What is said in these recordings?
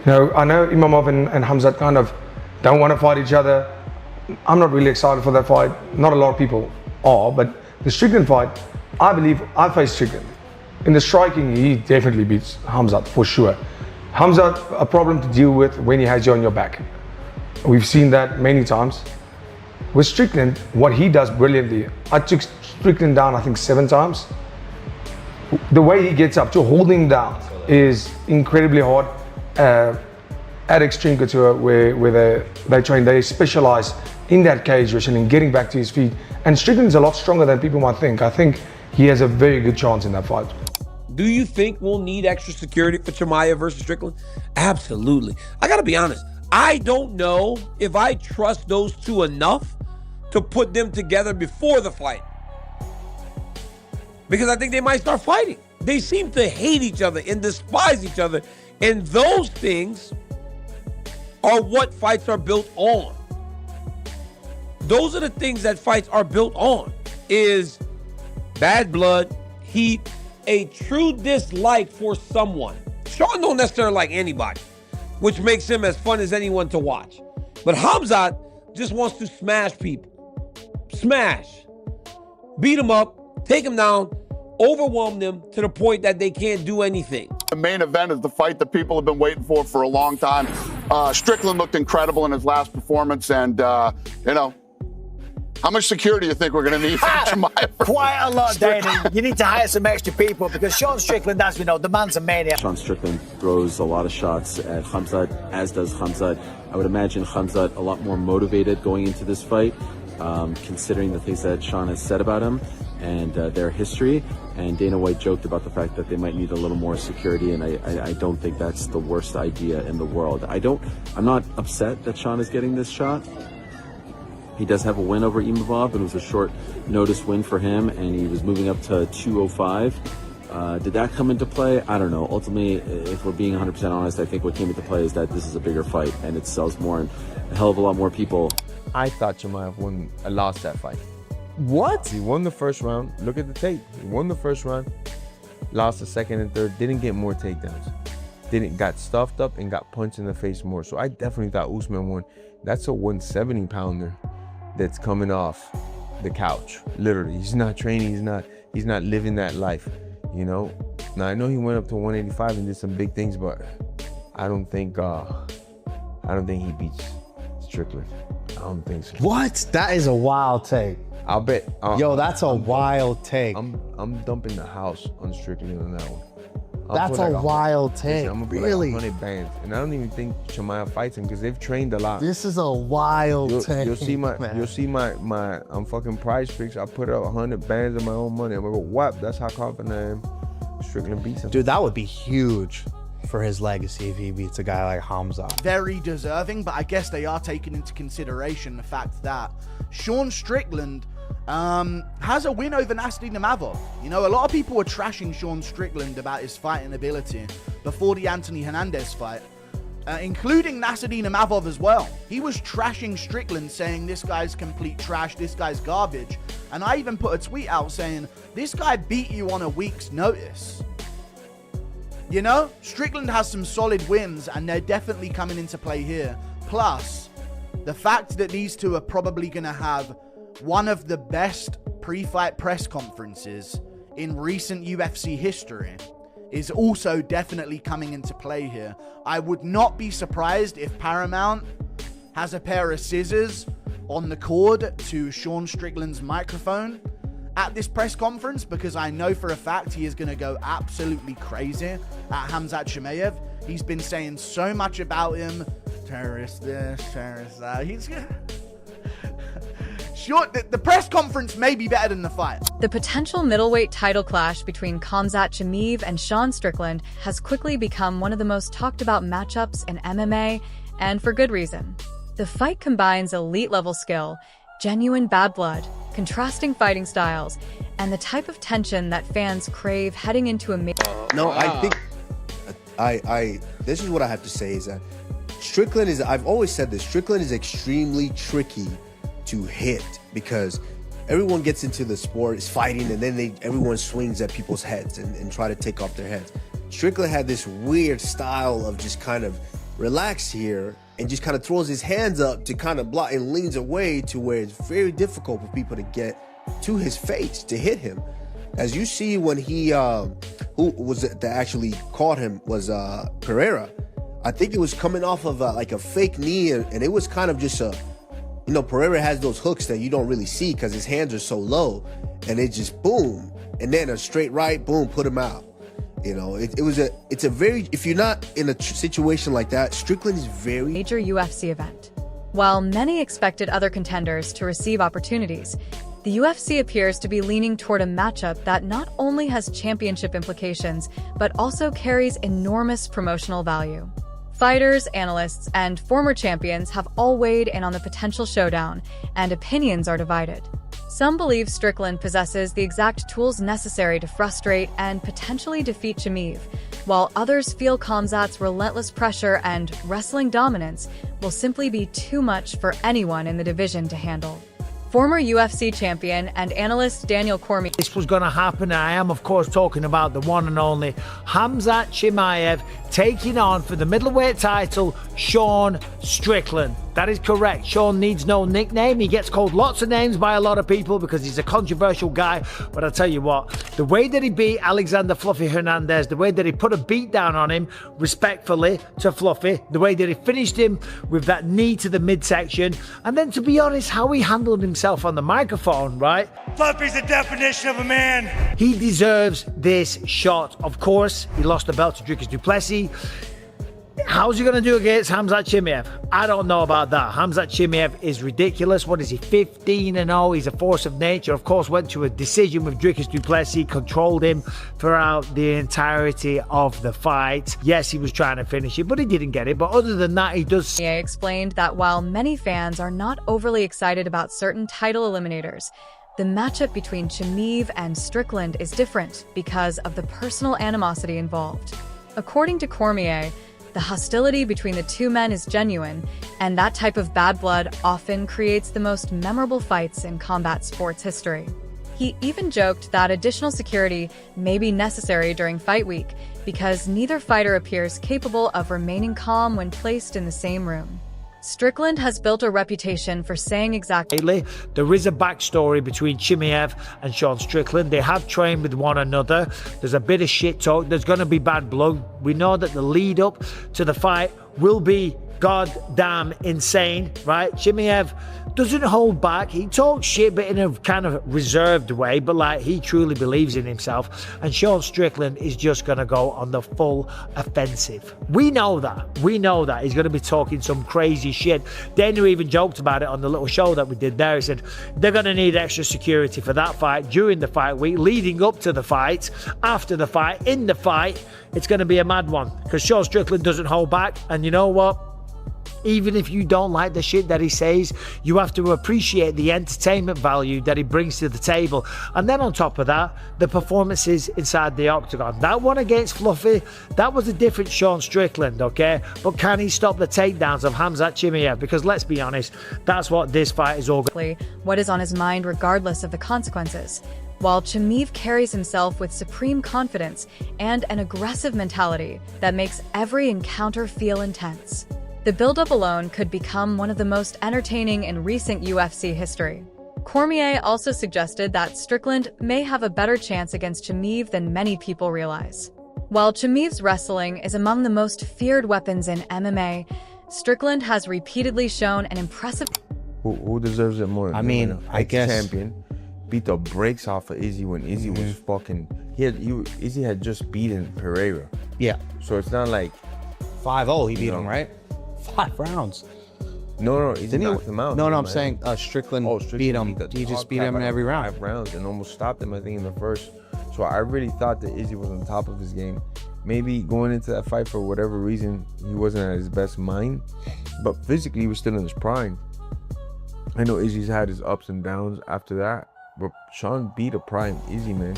I know Imamov and Khamzat kind of don't want to fight each other. I'm not really excited for that fight. Not a lot of people are, but the Strickland fight, I believe I faced Strickland. In the striking, he definitely beats Khamzat for sure. Khamzat, a problem to deal with when he has you on your back. We've seen that many times. With Strickland, what he does brilliantly, I took Strickland down I think 7 times. The way he gets up to holding down is incredibly hard. At Extreme Couture, where they train, they specialize in that cage wrestling and getting back to his feet. And Strickland's a lot stronger than people might think. I think he has a very good chance in that fight. Do you think we'll need extra security for Chimaev versus Strickland? Absolutely. I gotta be honest, I don't know if I trust those two enough to put them together before the fight. Because I think they might start fighting. They seem to hate each other and despise each other. And those things are what fights are built on. Those are the things that fights are built on, is bad blood, heat, a true dislike for someone. Sean don't necessarily like anybody, which makes him as fun as anyone to watch. But Khamzat just wants to smash people. Smash. Beat them up, take them down, overwhelm them to the point that they can't do anything. The main event is the fight that people have been waiting for a long time. Strickland looked incredible in his last performance, and how much security do you think we're going to need from Chimaev? Quite a lot, Danny. You need to hire some extra people because Sean Strickland, as we know, the man's a maniac. Sean Strickland throws a lot of shots at Khamzat, as does Khamzat. I would imagine Khamzat a lot more motivated going into this fight, considering the things that Sean has said about him and their history. And Dana White joked about the fact that they might need a little more security, and I don't think that's the worst idea in the world. I'm not upset that Sean is getting this shot. He does have a win over Imamov, and it was a short notice win for him, and he was moving up to 205. Did that come into play? I don't know. Ultimately, if we're being 100% honest, I think what came into play is that this is a bigger fight, and it sells more, and a hell of a lot more people. I thought Chimaev lost that fight. What? He won the first round. Look at the tape. He won the first round, lost the second and third, didn't get more takedowns. Got stuffed up and got punched in the face more. So I definitely thought Usman won. That's a 170-pounder that's coming off the couch. Literally, he's not training. He's not living that life. Now I know he went up to 185 and did some big things, but I don't think he beats Strickland. I don't think so. What? That is a wild take. I'll bet. Yo, that's a wild take. I'm dumping the house on Strickland on that one. That's a wild take. I'm gonna put really? like 100 bands, and I don't even think Chimaev fights him because they've trained a lot. This is a wild take. You'll see my fucking prize picks. I put up 100 bands of my own money. I'm gonna go whap. That's how confident I am. Strickland beats him. Dude, that would be huge for his legacy if he beats a guy like Khamzat. Very deserving, but I guess they are taking into consideration the fact that Sean Strickland has a win over Nasty Namavov. A lot of people were trashing Sean Strickland about his fighting ability before the Anthony Hernandez fight, including Nasty Namavov as well. He was trashing Strickland, saying this guy's complete trash, this guy's garbage. And I even put a tweet out saying, this guy beat you on a week's notice. Strickland has some solid wins, and they're definitely coming into play here. Plus, the fact that these two are probably going to have one of the best pre-fight press conferences in recent UFC history is also definitely coming into play here. I would not be surprised if Paramount has a pair of scissors on the cord to Sean Strickland's microphone at this press conference, because I know for a fact he is going to go absolutely crazy at Khamzat Chimaev. He's been saying so much about him. Terrorist this, terrorist that. He's going to... Sure, the press conference may be better than the fight. The potential middleweight title clash between Khamzat Chimaev and Sean Strickland has quickly become one of the most talked about matchups in MMA, and for good reason. The fight combines elite-level skill, genuine bad blood, contrasting fighting styles, and the type of tension that fans crave heading into a No, I think this is what I have to say is that Strickland is, I've always said this, Strickland is extremely tricky to hit because everyone gets into the sport, is fighting, and then everyone swings at people's heads and try to take off their heads. Strickland had this weird style of just kind of relax here and just kind of throws his hands up to kind of block and leans away to where it's very difficult for people to get to his face to hit him. As you see when he, who was it that actually caught him was Pereira. I think it was coming off of like a fake knee, and it was kind of just a, you know, Pereira has those hooks that you don't really see because his hands are so low, and it just boom, and then a straight right, boom, put him out. You know, it's a very, if you're not in a situation like that, Strickland is very major UFC event. While many expected other contenders to receive opportunities, the UFC appears to be leaning toward a matchup that not only has championship implications, but also carries enormous promotional value. Fighters, analysts, and former champions have all weighed in on the potential showdown, and opinions are divided. Some believe Strickland possesses the exact tools necessary to frustrate and potentially defeat Chimaev, while others feel Khamzat's relentless pressure and wrestling dominance will simply be too much for anyone in the division to handle. Former UFC champion and analyst Daniel Cormier. This was going to happen. I am, of course, talking about the one and only Khamzat Chimaev taking on for the middleweight title, Sean Strickland. That is correct. Sean needs no nickname. He gets called lots of names by a lot of people because he's a controversial guy. But I'll tell you what, the way that he beat Alexander Fluffy Hernandez, the way that he put a beat down on him respectfully to Fluffy, the way that he finished him with that knee to the midsection, and then, to be honest, how he handled himself on the microphone, right? Fluffy's the definition of a man. He deserves this shot. Of course, he lost the belt to Dricus du Plessis. How's he going to do against Khamzat Chimaev? I don't know about that. Khamzat Chimaev is ridiculous. What is he, 15-0? He's a force of nature. Of course, went to a decision with Dricus du Plessis, controlled him throughout the entirety of the fight. Yes, he was trying to finish it, but he didn't get it. But other than that, he does... He explained that while many fans are not overly excited about certain title eliminators, the matchup between Chimaev and Strickland is different because of the personal animosity involved. According to Cormier, the hostility between the two men is genuine, and that type of bad blood often creates the most memorable fights in combat sports history. He even joked that additional security may be necessary during fight week because neither fighter appears capable of remaining calm when placed in the same room. Strickland has built a reputation for saying exactly. There is a backstory between Chimaev and Sean Strickland. They have trained with one another. There's a bit of shit talk. There's going to be bad blood. We know that the lead up to the fight will be goddamn insane, right? Chimaev doesn't hold back. He talks shit, but in a kind of reserved way, but like he truly believes in himself. And Sean Strickland is just going to go on the full offensive. We know that. We know that. He's going to be talking some crazy shit. Daniel even joked about it on the little show that we did there. He said they're going to need extra security for that fight during the fight week, leading up to the fight, after the fight, in the fight. It's going to be a mad one because Sean Strickland doesn't hold back. And you know what? Even if you don't like the shit that he says, you have to appreciate the entertainment value that he brings to the table. And then on top of that, the performances inside the octagon. That one against Fluffy, that was a different Sean Strickland, okay? But can he stop the takedowns of Khamzat Chimaev? Because let's be honest, that's what this fight is all about. What is on his mind regardless of the consequences? While Chimaev carries himself with supreme confidence and an aggressive mentality that makes every encounter feel intense. The build-up alone could become one of the most entertaining in recent UFC history. Cormier also suggested that Strickland may have a better chance against Chimaev than many people realize. While Chimaev's wrestling is among the most feared weapons in MMA, Strickland has repeatedly shown an impressive... Who deserves it more? I mean, I guess... Champion beat the brakes off of Izzy when Izzy was fucking... Izzy had just beaten Pereira. Yeah. So it's not like... 5-0, he beat him, right? 5 rounds. No, he knocked him out. No, I'm saying Strickland beat him. He just beat him in every round. 5 rounds and almost stopped him, I think, in the first. So I really thought that Izzy was on top of his game. Maybe going into that fight, for whatever reason, he wasn't at his best mind. But physically, he was still in his prime. I know Izzy's had his ups and downs after that. But Sean beat a prime Izzy, man.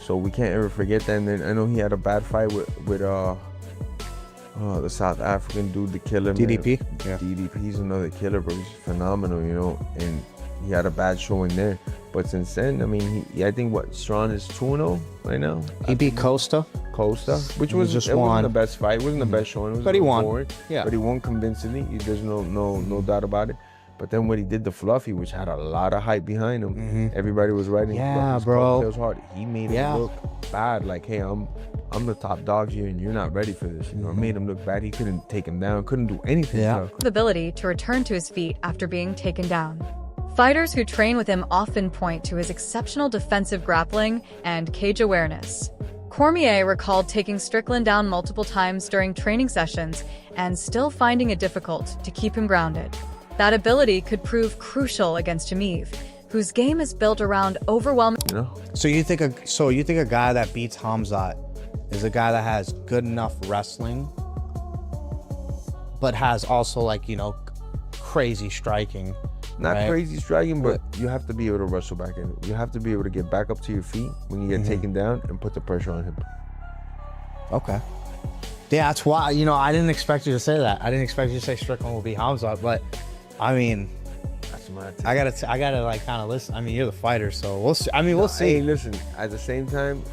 So we can't ever forget that. And then I know he had a bad fight with the South African dude, the killer, DDP? Man. Yeah. DDP, he's another killer, bro. He's phenomenal, you know, and he had a bad showing there. But since then, I mean, I think Sean is 2-0 right now? He beat Costa. Costa, which was just it won. wasn't the best fight, it wasn't the best showing. It was But he won. boring, Yeah. but he won convincingly. There's no doubt about it. But then when he did the Fluffy, which had a lot of hype behind him, everybody was writing. Yeah, bro. It was hard. He made him look bad. Like, hey, I'm the top dog here, and you're not ready for this. You know, it made him look bad. He couldn't take him down. Couldn't do anything. Yeah. The ability to return to his feet after being taken down. Fighters who train with him often point to his exceptional defensive grappling and cage awareness. Cormier recalled taking Strickland down multiple times during training sessions and still finding it difficult to keep him grounded. That ability could prove crucial against Chimaev, whose game is built around overwhelming. You know. So you think a guy that beats Khamzat is a guy that has good enough wrestling, but has also, like, you know, crazy striking. Not right? crazy striking, but you have to be able to wrestle back in. You have to be able to get back up to your feet when you get taken down and put the pressure on him. Okay. Yeah, that's why, you know, I didn't expect you to say that. I didn't expect you to say Strickland will be Khamzat, but I mean, that's my take. I gotta like kind of listen. I mean, you're the fighter, so we'll see. I mean, we'll see. Hey, listen, at the same time,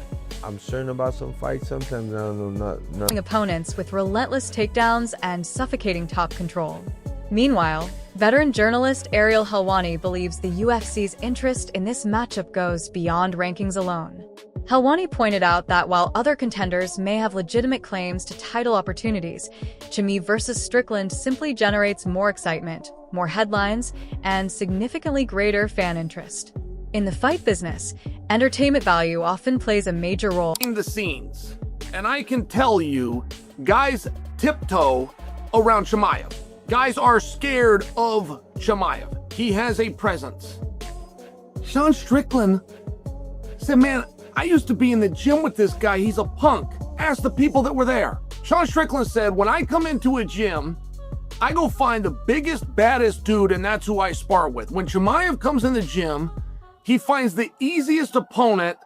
I'm certain about some fights. Sometimes I don't know, not. Opponents with relentless takedowns and suffocating top control. Meanwhile, veteran journalist Ariel Helwani believes the UFC's interest in this matchup goes beyond rankings alone. Helwani pointed out that while other contenders may have legitimate claims to title opportunities, Chimaev versus Strickland simply generates more excitement, more headlines, and significantly greater fan interest. In the fight business, entertainment value often plays a major role. Behind the scenes, and I can tell you, guys tiptoe around Chimaev. Guys are scared of Chimaev. He has a presence. Sean Strickland said, man, I used to be in the gym with this guy. He's a punk. Ask the people that were there. Sean Strickland said, when I come into a gym, I go find the biggest, baddest dude, and that's who I spar with. When Chimaev comes in the gym, he finds the easiest opponent,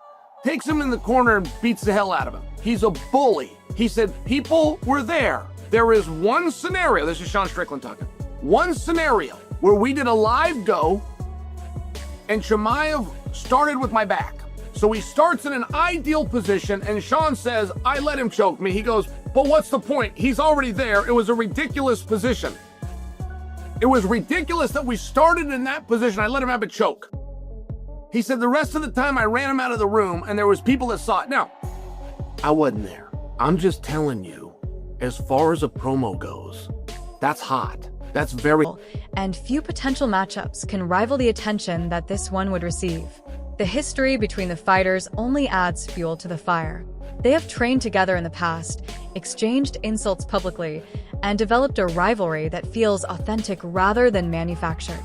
takes him in the corner, and beats the hell out of him. He's a bully. He said, people were there. There is one scenario, this is Sean Strickland talking, one scenario where we did a live go and Chimaev started with my back. So he starts in an ideal position and Sean says, I let him choke me. He goes, but what's the point? He's already there. It was a ridiculous position. It was ridiculous that we started in that position. I let him have a choke. He said the rest of the time I ran him out of the room and there was people that saw it. Now, I wasn't there. I'm just telling you, as far as a promo goes, that's hot. That's very... And few potential matchups can rival the attention that this one would receive. The history between the fighters only adds fuel to the fire. They have trained together in the past, exchanged insults publicly, and developed a rivalry that feels authentic rather than manufactured.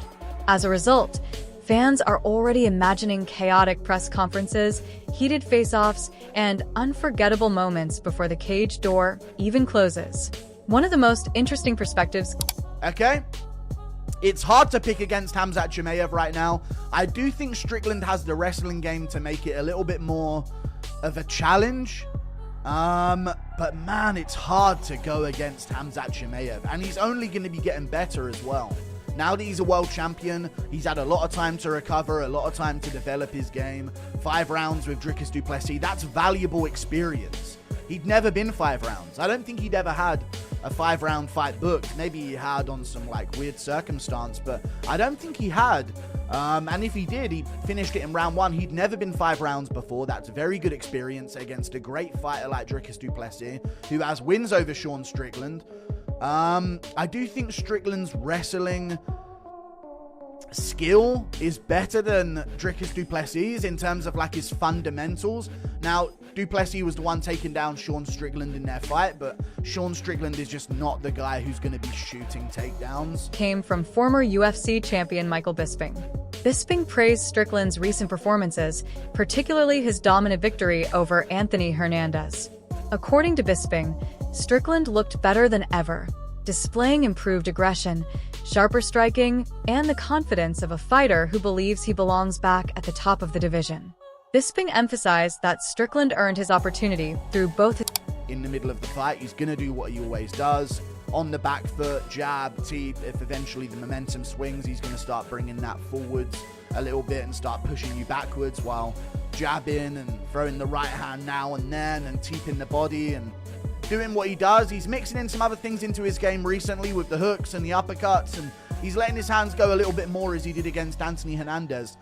As a result, fans are already imagining chaotic press conferences, heated face-offs, and unforgettable moments before the cage door even closes. One of the most interesting perspectives... Okay. It's hard to pick against Khamzat Chimaev right now. I do think Strickland has the wrestling game to make it a little bit more of a challenge. But man, it's hard to go against Khamzat Chimaev. And he's only going to be getting better as well. Now that he's a world champion, he's had a lot of time to recover, a lot of time to develop his game. 5 rounds with Dricus du Plessis, that's valuable experience. He'd never been 5 rounds. I don't think he'd ever had a 5-round fight booked. Maybe he had on some like weird circumstance, but I don't think he had. And if he did, he finished it in round 1. He'd never been 5 rounds before. That's very good experience against a great fighter like Dricus du Plessis, who has wins over Sean Strickland. I do think Strickland's wrestling skill is better than Dricus du Plessis in terms of like his fundamentals. Now, du Plessis was the one taking down Sean Strickland in their fight, but Sean Strickland is just not the guy who's going to be shooting takedowns. Came from former UFC champion Michael Bisping. Bisping praised Strickland's recent performances, particularly his dominant victory over Anthony Hernandez. According to Bisping, Strickland looked better than ever, displaying improved aggression, sharper striking, and the confidence of a fighter who believes he belongs back at the top of the division. Bisping emphasized that Strickland earned his opportunity through both... In the middle of the fight, he's going to do what he always does. on the back foot, jab, teep. If eventually the momentum swings, he's going to start bringing that forwards a little bit and start pushing you backwards while jabbing and throwing the right hand now and then and teeping the body and doing what he does. He's mixing in some other things into his game recently with the hooks and the uppercuts, and he's letting his hands go a little bit more as he did against Anthony Hernandez.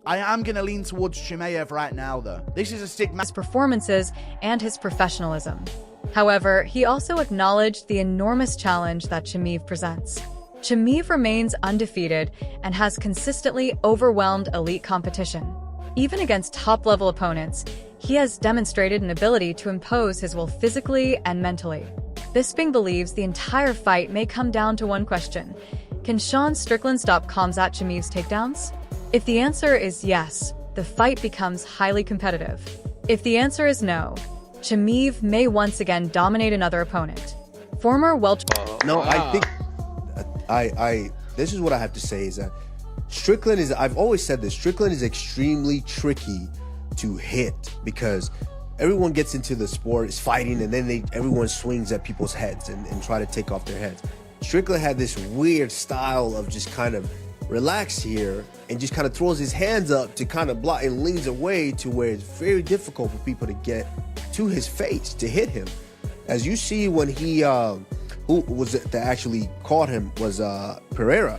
I am going to lean towards Chimaev right now, though. This is a sick match. His performances and his professionalism. However, he also acknowledged the enormous challenge that Chimaev presents. Chimaev remains undefeated and has consistently overwhelmed elite competition. Even against top-level opponents, he has demonstrated an ability to impose his will physically and mentally. Bisping believes the entire fight may come down to one question: can Sean Strickland stop Khamzat Chimaev's takedowns? If the answer is yes, the fight becomes highly competitive. If the answer is no, Chimaev may once again dominate another opponent. Former welterweight. No, I think this is what I have to say is that Strickland is, I've always said this, Strickland is extremely tricky to hit because everyone gets into the sport, is fighting, and then everyone swings at people's heads and try to take off their heads. Strickland had this weird style of just kind of relax here and just kind of throws his hands up to kind of block and leans away to where it's very difficult for people to get to his face to hit him. As you see when he, who was it that actually caught him was Pereira.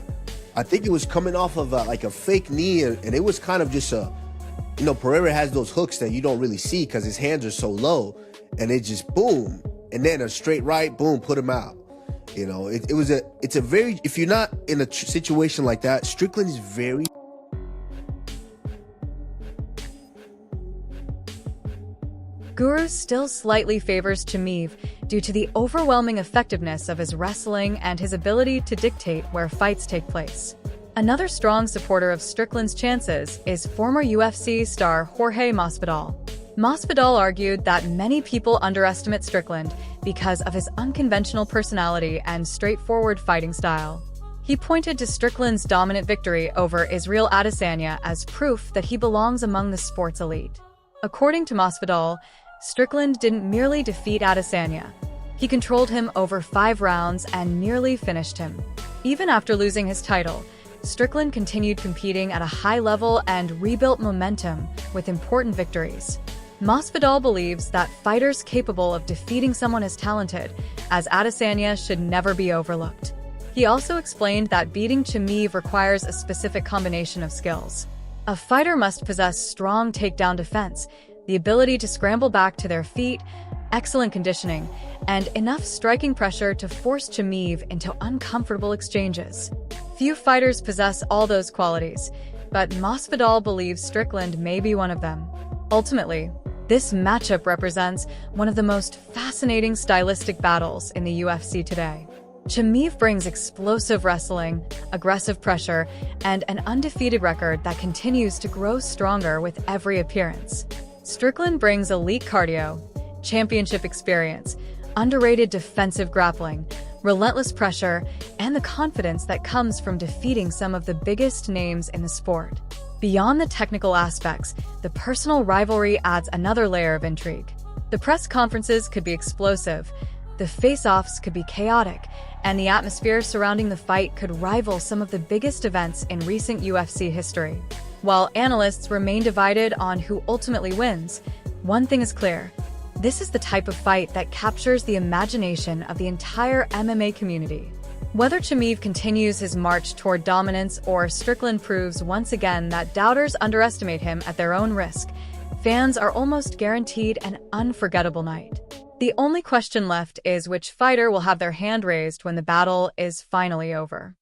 I think it was coming off of like a fake knee, and it was kind of just a, you know, Pereira has those hooks that you don't really see because his hands are so low, and it just boom, and then a straight right, boom, put him out. You know, it's a very, if you're not in a situation like that, Strickland is very. Guru still slightly favors Chimaev due to the overwhelming effectiveness of his wrestling and his ability to dictate where fights take place. Another strong supporter of Strickland's chances is former UFC star Jorge Masvidal. Masvidal argued that many people underestimate Strickland because of his unconventional personality and straightforward fighting style. He pointed to Strickland's dominant victory over Israel Adesanya as proof that he belongs among the sport's elite. According to Masvidal, Strickland didn't merely defeat Adesanya. He controlled him over 5 rounds and nearly finished him. Even after losing his title, Strickland continued competing at a high level and rebuilt momentum with important victories. Masvidal believes that fighters capable of defeating someone as talented as Adesanya should never be overlooked. He also explained that beating Chimaev requires a specific combination of skills. A fighter must possess strong takedown defense, the ability to scramble back to their feet, excellent conditioning, and enough striking pressure to force Chimaev into uncomfortable exchanges. Few fighters possess all those qualities, but Masvidal believes Strickland may be one of them. Ultimately, this matchup represents one of the most fascinating stylistic battles in the UFC today. Chimaev brings explosive wrestling, aggressive pressure, and an undefeated record that continues to grow stronger with every appearance. Strickland brings elite cardio, championship experience, underrated defensive grappling, relentless pressure, and the confidence that comes from defeating some of the biggest names in the sport. Beyond the technical aspects, the personal rivalry adds another layer of intrigue. The press conferences could be explosive, the face-offs could be chaotic, and the atmosphere surrounding the fight could rival some of the biggest events in recent UFC history. While analysts remain divided on who ultimately wins, one thing is clear: this is the type of fight that captures the imagination of the entire MMA community. Whether Chimaev continues his march toward dominance or Strickland proves once again that doubters underestimate him at their own risk, fans are almost guaranteed an unforgettable night. The only question left is which fighter will have their hand raised when the battle is finally over.